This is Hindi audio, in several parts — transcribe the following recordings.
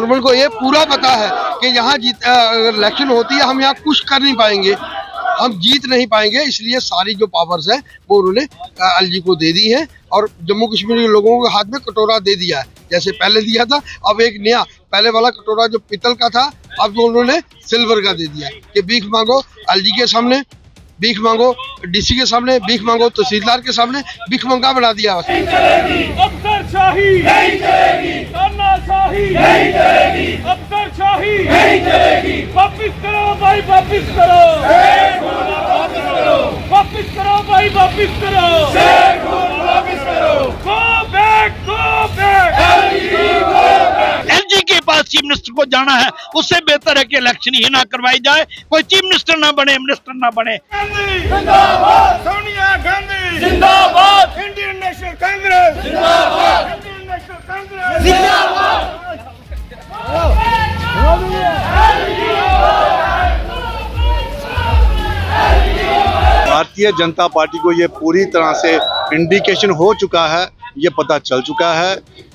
गवर्नमेंट को ये पूरा पता है कि यहाँ इलेक्शन होती है, हम यहाँ कुछ कर नहीं पाएंगे, हम जीत नहीं पाएंगे, इसलिए सारी जो पावर्स है वो उन्होंने एलजी को दे दी है और जम्मू कश्मीर के लोगों के हाथ में कटोरा दे दिया है। जैसे पहले दिया था, अब एक नया, पहले वाला कटोरा जो पीतल का था, अब तो उन्होंने सिल्वर का दे दिया कि भीख मांगो एलजी के सामने, भीख मांगो डीसी के सामने, भीख मांगो तहसीलदार के सामने, भीख मंगा बना दिया। अफसरशाही नहीं चलेगी, तानाशाही नहीं चलेगी, अफसरशाही नहीं चलेगी। वापिस करो भाई, वापिस करो, वापिस करो भाई, वापिस करो, वापिस करो। Go back, go back, LG के पास चीफ मिनिस्टर को जाना है, उससे बेहतर है कि इलेक्शन ही ना करवाई जाए, कोई चीफ मिनिस्टर ना बने, मिनिस्टर ना बने। जिंदाबाद सोनिया गांधी, जिंदाबाद इंडियन नेशनल कांग्रेस, जिंदाबाद इंडियन नेशनल कांग्रेस, जिंदाबाद। भारतीय जनता पार्टी को ये पूरी तरह से इंडिकेशन हो चुका है, ये पता चल चुका है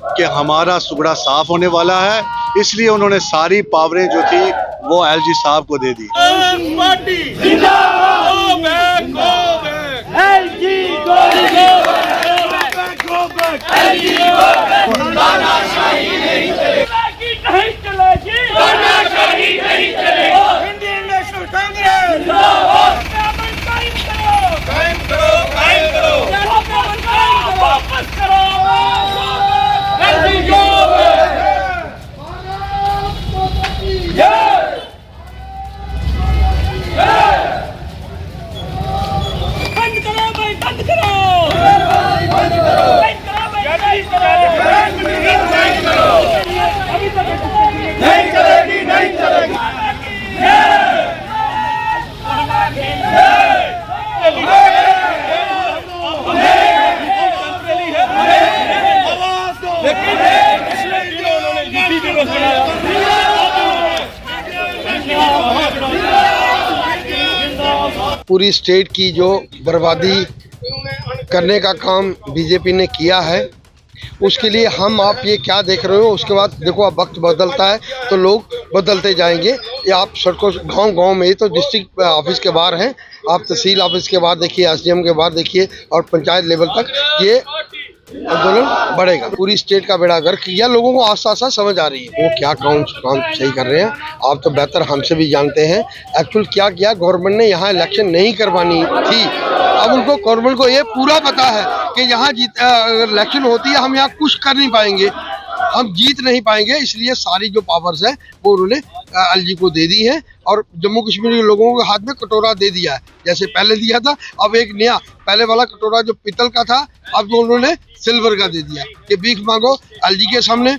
कि हमारा सुगड़ा साफ होने वाला है, इसलिए उन्होंने सारी पावरें जो थी वो एलजी साहब को दे दी। पार्टी जिंदाबाद, go back, go back, LG go back, go back, LG go back. तानाशाही नहीं चलेगी, नहीं चलेगी, तानाशाही नहीं चलेगी। इंडियन नेशनल कांग्रेस जिंदाबाद, कायम करो, कायम करो, वापस करो, एलजी गो बैक। बंद करो भाई, बंद करो, बंद करो, नहीं चलेगी, नहीं चलेगी। पूरी स्टेट की जो बर्बादी करने का काम बीजेपी ने किया है, उसके लिए हम आप ये क्या देख रहे हो, उसके बाद देखो अब वक्त बदलता है तो लोग बदलते जाएंगे। ये आप सड़कों गांव में, ये तो डिस्ट्रिक्ट ऑफिस के बाहर हैं, आप तहसील ऑफिस के बाहर देखिए, एसडीएम के बाहर देखिए और पंचायत लेवल तक ये आंदोलन बढ़ेगा। पूरी स्टेट का बेड़ा गर्क किया, लोगों को आस्ता आस्ता समझ आ रही है वो क्या काम सही कर रहे हैं। आप तो बेहतर हमसे भी जानते हैं एक्चुअल क्या किया गवर्नमेंट ने, यहाँ इलेक्शन नहीं करवानी थी। अब उनको गवर्नमेंट को ये पूरा पता है कि यहाँ इलेक्शन होती है, हम यहाँ कुछ कर नहीं पाएंगे, हम जीत नहीं पाएंगे, इसलिए सारी जो पावर्स है वो उन्होंने एलजी को दे दी है और जम्मू कश्मीर के लोगों के हाथ में कटोरा दे दिया है। जैसे पहले दिया था, अब एक नया, पहले वाला कटोरा जो पीतल का था, अब तो उन्होंने सिल्वर का दे दिया कि भीख मांगो एलजी के सामने,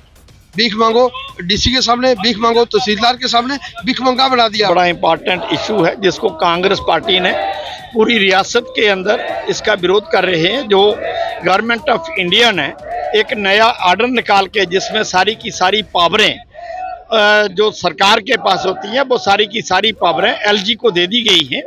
भीख मांगो डीसी के सामने, भीख मांगो तहसीलदार के सामने, भीख मंगा बना दिया। बड़ा इंपॉर्टेंट इशू है जिसको कांग्रेस पार्टी ने पूरी रियासत के अंदर इसका विरोध कर रहे हैं। जो गवर्नमेंट ऑफ इंडिया ने एक नया ऑर्डर निकाल के जिसमें सारी की सारी पावरें जो सरकार के पास होती हैं वो सारी की सारी पावरें एलजी को दे दी गई हैं।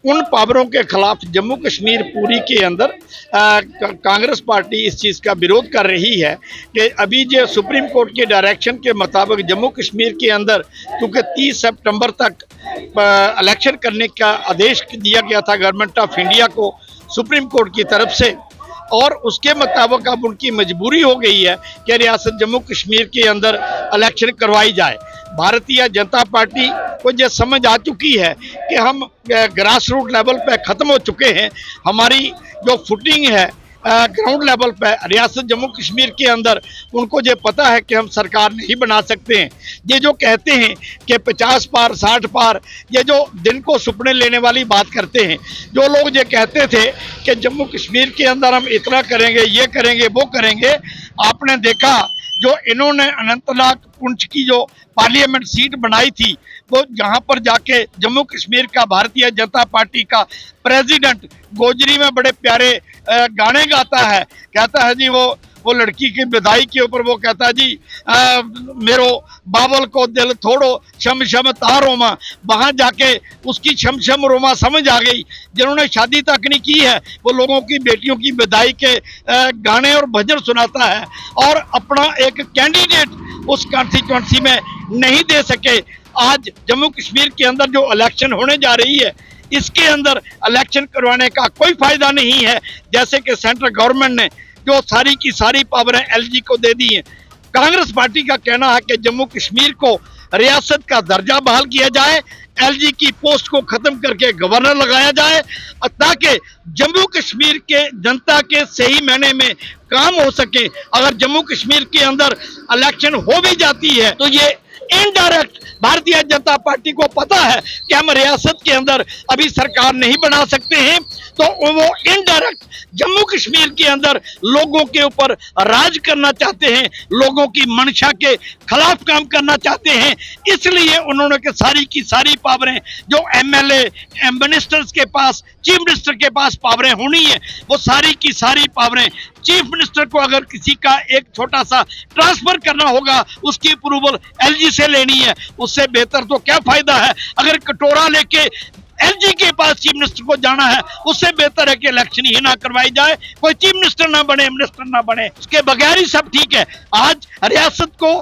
उन पावरों के खिलाफ जम्मू कश्मीर पूरी के अंदर कांग्रेस पार्टी इस चीज़ का विरोध कर रही है कि अभी जो सुप्रीम कोर्ट के डायरेक्शन के मुताबिक जम्मू कश्मीर के अंदर क्योंकि 30 सितंबर तक इलेक्शन करने का आदेश दिया गया था गवर्नमेंट ऑफ इंडिया को सुप्रीम कोर्ट की तरफ से, और उसके मुताबिक अब उनकी मजबूरी हो गई है कि रियासत जम्मू कश्मीर के अंदर इलेक्शन करवाई जाए। भारतीय जनता पार्टी को यह समझ आ चुकी है कि हम ग्रास रूट लेवल पे ख़त्म हो चुके हैं, हमारी जो फुटिंग है ग्राउंड लेवल पे रियासत जम्मू कश्मीर के अंदर, उनको ये पता है कि हम सरकार नहीं बना सकते हैं। ये जो कहते हैं कि 50 पार 60 पार, ये जो दिन को सुपने लेने वाली बात करते हैं, जो लोग ये कहते थे कि जम्मू कश्मीर के अंदर हम इतना करेंगे, ये करेंगे, वो करेंगे, आपने देखा जो इन्होंने अनंतनाग पुंछ की जो पार्लियामेंट सीट बनाई थी, वो जहां पर जाके जम्मू कश्मीर का भारतीय जनता पार्टी का प्रेसिडेंट गोजरी में बड़े प्यारे गाने गाता है, कहता है जी वो लड़की की विदाई के ऊपर वो कहता है जी मेरो बाबल को दिल थोड़ो शम शम तारोमा, वहां जाके उसकी शम शम रोमा समझ आ गई। जिन्होंने शादी तक नहीं की है वो लोगों की बेटियों की विदाई के गाने और भजन सुनाता है और अपना एक कैंडिडेट उस कॉन्स्टिट्यूंसी में नहीं दे सके। आज जम्मू कश्मीर के अंदर जो इलेक्शन होने जा रही है, इसके अंदर इलेक्शन करवाने का कोई फायदा नहीं है। जैसे कि सेंट्रल गवर्नमेंट ने जो सारी की सारी पावरें एलजी को दे दी हैं। कांग्रेस पार्टी का कहना है कि जम्मू कश्मीर को रियासत का दर्जा बहाल किया जाए, एलजी की पोस्ट को खत्म करके गवर्नर लगाया जाए, ताकि जम्मू कश्मीर के जनता के सही मायने में काम हो सके। अगर जम्मू कश्मीर के अंदर इलेक्शन हो भी जाती है तो ये इनडायरेक्ट भारतीय जनता पार्टी को पता है कि हम रियासत के अंदर अभी सरकार नहीं बना सकते हैं, तो वो इनडायरेक्ट जम्मू कश्मीर के अंदर लोगों के ऊपर राज करना चाहते हैं, लोगों की मंशा के खिलाफ काम करना चाहते हैं। इसलिए उन्होंने के सारी की सारी पावरें जो एमएलए मिनिस्टर्स के पास, चीफ मिनिस्टर के पास पावरें होनी है, वो सारी की सारी पावरें चीफ मिनिस्टर को अगर किसी का एक छोटा सा ट्रांसफर करना होगा, उसकी अप्रूवल एलजी से लेनी है। उससे बेहतर तो क्या फायदा है? अगर कटोरा लेके एलजी के पास चीफ मिनिस्टर को जाना है, उससे बेहतर है कि इलेक्शन ही ना करवाई जाए, कोई चीफ मिनिस्टर ना बने, मिनिस्टर ना बने, उसके बगैर ही सब ठीक है। आज रियासत को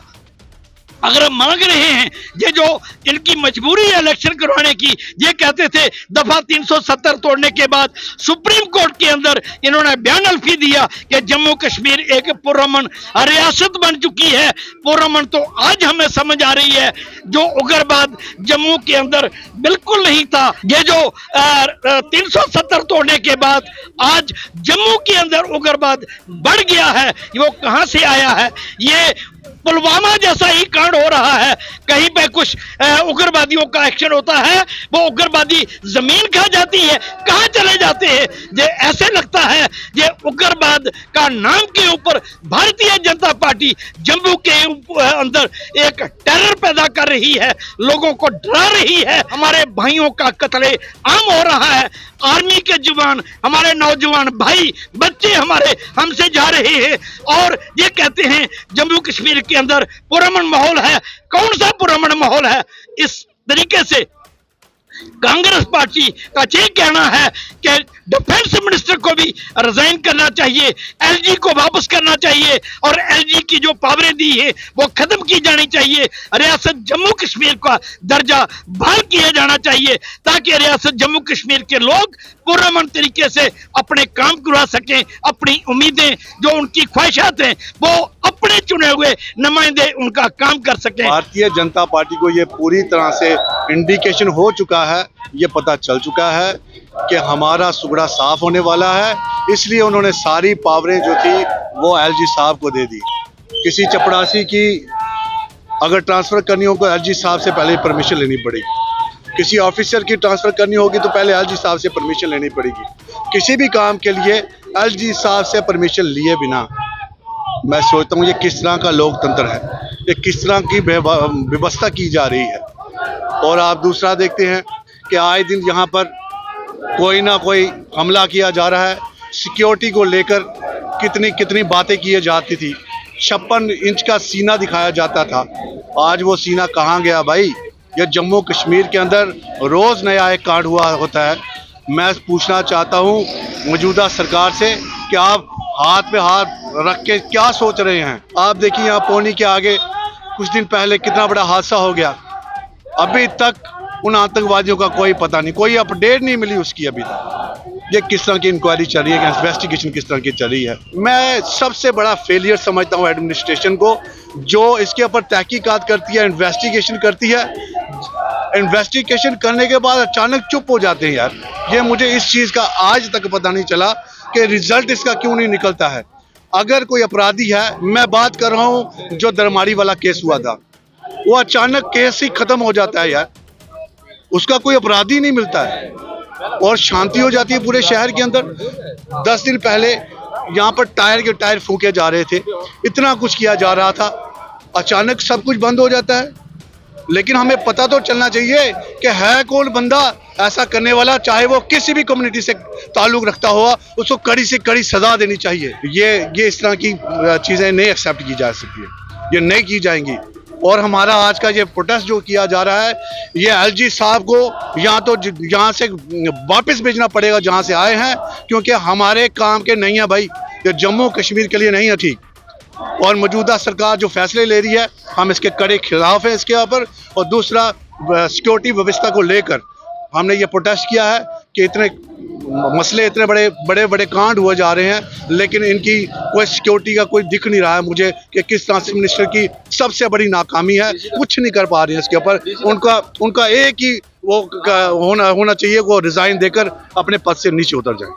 अगर हम मांग रहे हैं, ये जो इनकी मजबूरी है इलेक्शन करवाने की, ये कहते थे दफा 370 तोड़ने के बाद सुप्रीम कोर्ट के अंदर इन्होंने बयान अल्फी दिया कि जम्मू कश्मीर एक पुरअमन रियासत बन चुकी है। पुरअमन तो आज हमें समझ आ रही है, जो उग्रवाद जम्मू के अंदर बिल्कुल नहीं था। ये जो 370 तोड़ने के बाद आज जम्मू के अंदर उग्रवाद बढ़ गया है, वो कहां से आया है? ये पुलवामा जैसा ही कांड हो रहा है। कहीं पे कुछ उग्रवादियों का एक्शन होता है, वो उग्रवादी जमीन खा जाती है, कहां चले जाते हैं? ये ऐसे लगता है ये उग्रवाद का नाम के ऊपर भारतीय जनता पार्टी जम्मू के अंदर एक टेरर पैदा कर रही है, लोगों को डरा रही है। हमारे भाइयों का कत्ले आम हो रहा है, आर्मी के जवान, हमारे नौजवान भाई बच्चे हमारे हमसे जा रहे हैं और ये कहते हैं जम्मू कश्मीर के अंदर पुरअमन माहौल है। कौन सा पुरअमन माहौल है? इस तरीके से कांग्रेस पार्टी का ये कहना है कि डिफेंस मिनिस्टर को भी रिजाइन करना चाहिए, एलजी को वापस करना चाहिए और एलजी की जो पावरें दी है वो खत्म की जानी चाहिए। रियासत जम्मू कश्मीर का दर्जा बहाल किया जाना चाहिए, ताकि रियासत जम्मू कश्मीर के लोग पुरअमन तरीके से अपने काम करवा सकें, अपनी उम्मीदें जो उनकी ख्वाहिशात हैं वो अपने चुने हुए नुमाइंदे उनका काम कर सकें। भारतीय जनता पार्टी को ये पूरी तरह से इंडिकेशन हो चुका है, ये पता चल चुका है कि हमारा सुगड़ा साफ होने वाला है, इसलिए उन्होंने सारी पावरें जो थी वो एलजी साहब को दे दी। किसी चपरासी की अगर ट्रांसफर करनी हो तो एलजी साहब से पहले परमिशन लेनी पड़ेगी, किसी ऑफिसर की ट्रांसफर करनी होगी तो पहले एलजी साहब से परमिशन लेनी पड़ेगी। किसी भी काम के लिए एलजी साहब से परमिशन लिए बिना मैं सोचता हूँ ये किस तरह का लोकतंत्र है, ये किस तरह की व्यवस्था की जा रही है। और आप दूसरा देखते हैं कि आए दिन यहाँ पर कोई ना कोई हमला किया जा रहा है, सिक्योरिटी को लेकर कितनी कितनी बातें की जाती थी, 56 इंच का सीना दिखाया जाता था, आज वो सीना कहाँ गया भाई? ये जम्मू कश्मीर के अंदर रोज़ नया एक कांड हुआ होता है। मैं पूछना चाहता हूँ मौजूदा सरकार से कि आप हाथ पे हाथ रख के क्या सोच रहे हैं? आप देखिए यहाँ पौनी के आगे कुछ दिन पहले कितना बड़ा हादसा हो गया, अभी तक उन आतंकवादियों का कोई पता नहीं, कोई अपडेट नहीं मिली उसकी अभी तक। ये किस तरह की इंक्वायरी चल रही है, इन्वेस्टिगेशन किस तरह की चल रही है? मैं सबसे बड़ा फेलियर समझता हूँ एडमिनिस्ट्रेशन को, जो इसके ऊपर तहकीकात करती है, इन्वेस्टिगेशन करती है, इन्वेस्टिगेशन करने के बाद अचानक चुप हो जाते हैं यार। ये मुझे इस चीज़ का आज तक पता नहीं चला कि रिजल्ट इसका क्यों नहीं निकलता है। अगर कोई अपराधी है, मैं बात कर रहा हूँ जो दरमारी वाला केस हुआ था, वो अचानक केस ही खत्म हो जाता है यार, उसका कोई अपराधी नहीं मिलता है और शांति हो जाती है पूरे शहर के अंदर। 10 दिन पहले यहाँ पर टायर के टायर फूके जा रहे थे, इतना कुछ किया जा रहा था, अचानक सब कुछ बंद हो जाता है। लेकिन हमें पता तो चलना चाहिए कि है कौन बंदा ऐसा करने वाला, चाहे वो किसी भी कम्युनिटी से ताल्लुक रखता हुआ, उसको कड़ी से कड़ी सजा देनी चाहिए। ये इस तरह की चीज़ें नहीं एक्सेप्ट की जा सकती है, ये नहीं की जाएंगी। और हमारा आज का ये प्रोटेस्ट जो किया जा रहा है, ये एलजी साहब को यहाँ से वापस भेजना पड़ेगा जहाँ से आए हैं, क्योंकि हमारे काम के नहीं है भाई, ये जम्मू कश्मीर के लिए नहीं है ठीक। और मौजूदा सरकार जो फैसले ले रही है हम इसके कड़े खिलाफ हैं इसके ऊपर। और दूसरा, सिक्योरिटी व्यवस्था को लेकर हमने ये प्रोटेस्ट किया है कि इतने मसले, इतने बड़े कांड हुए जा रहे हैं, लेकिन इनकी कोई सिक्योरिटी का कोई दिख नहीं रहा है मुझे कि किस तरह से मिनिस्टर की सबसे बड़ी नाकामी है, कुछ नहीं कर पा रहे हैं इसके ऊपर। उनका एक ही वो होना चाहिए, वो रिजाइन देकर अपने पद से नीचे उतर जाए।